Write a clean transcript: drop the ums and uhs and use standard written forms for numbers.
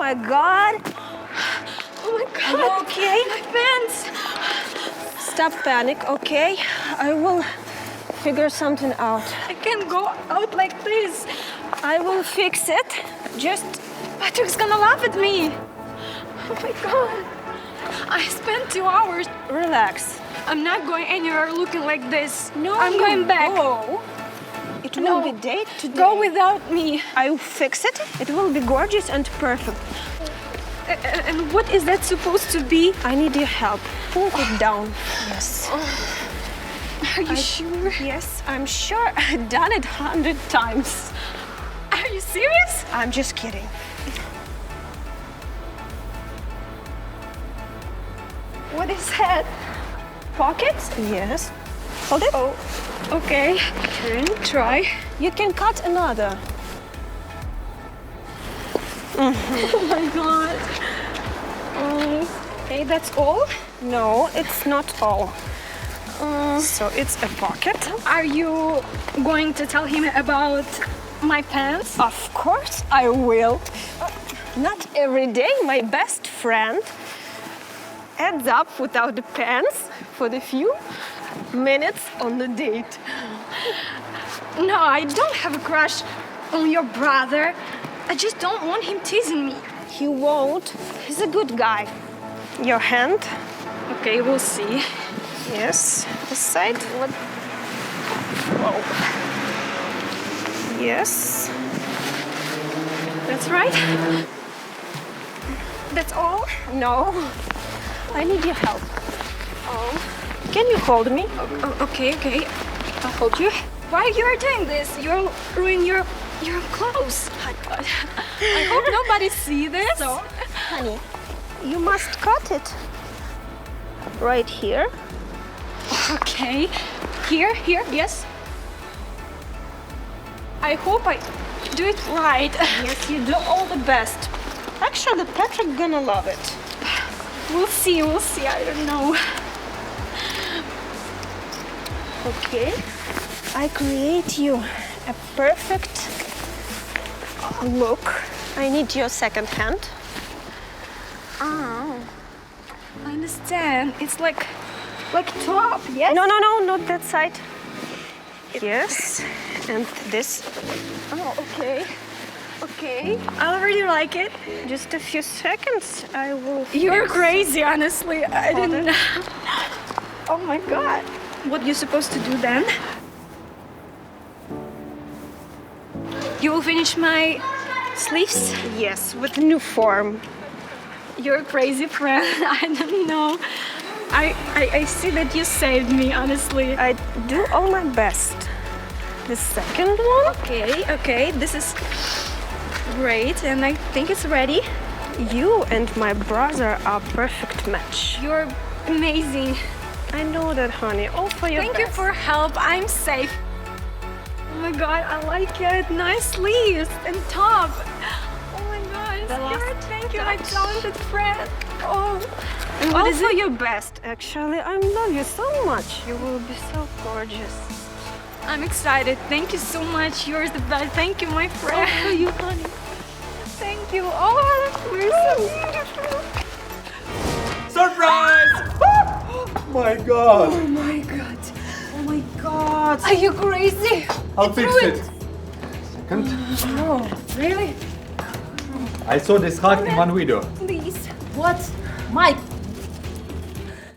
my God. Oh my God. Are you okay? My pants. Stop panic, okay? I will figure something out. I can't go out like this. I will fix it. Just Patrick's gonna laugh at me. Oh my God. I spent 2 hours. relax. I'm not going anywhere looking like this. No, I'm you going back. Go. It will be date today. Go without me. I will fix it. It will be gorgeous and perfect. And what is that supposed to be? I need your help. Put it down. Yes. Are you sure? Yes, I'm sure. I've done it 100 times. Are you serious? I'm just kidding. What is that? Pockets? Yes. Hold it. Oh, okay. Try. You can cut another. Oh my God. Okay, that's all? No, it's not all. So it's a pocket. Are you going to tell him about my pants? Of course I will. Not every day my best friend ends up without the pants for the few minutes on the date. No, I don't have a crush on your brother. I just don't want him teasing me. He won't. He's a good guy. Your hand? Okay, we'll see. Yes. This side? What? Whoa. Yes. That's right. That's all? No. I need your help. Oh. Can you hold me? Okay. I'll hold you. Why you are doing this? You'll ruin your clothes. I hope nobody see this. So, honey, you must cut it. Right here. Okay. Here, yes. I hope I do it right. Yes, you do all the best. Actually, Patrick gonna love it. We'll see. I don't know. Okay. I create you a perfect look. I need your second hand. Oh. I understand. It's like top, yes? No, not that side. Yes, and this. Oh, okay. I already like it. Just a few seconds, I will. You're fix. crazy, honestly. I Hold didn't. Oh my God. What you supposed to do then? You will finish my sleeves? Yes, with new form. You're a crazy friend. I don't know. I see that you saved me, honestly. I do all my best. The second one. Okay. This is great, and I think it's ready. You and my brother are perfect match. You're amazing. I know that, honey. All for your Thank you best. for help. I'm safe. Oh my God, I like it. Nice sleeves and top. Oh my God, it's The last good. Thank you, my touch. talented friend. Oh, and All what is for it? your best. Actually, I love you so much. You will be so gorgeous. I'm excited. Thank you so much. You're the best. Thank you, my friend. For you, honey. Thank you. Oh, we're so beautiful. Surprise! My God! Oh my God. Oh my God. Are you crazy? I'll It's fix ruined. it. Second. No, really? I saw this hack in one video. Please. What? Mike,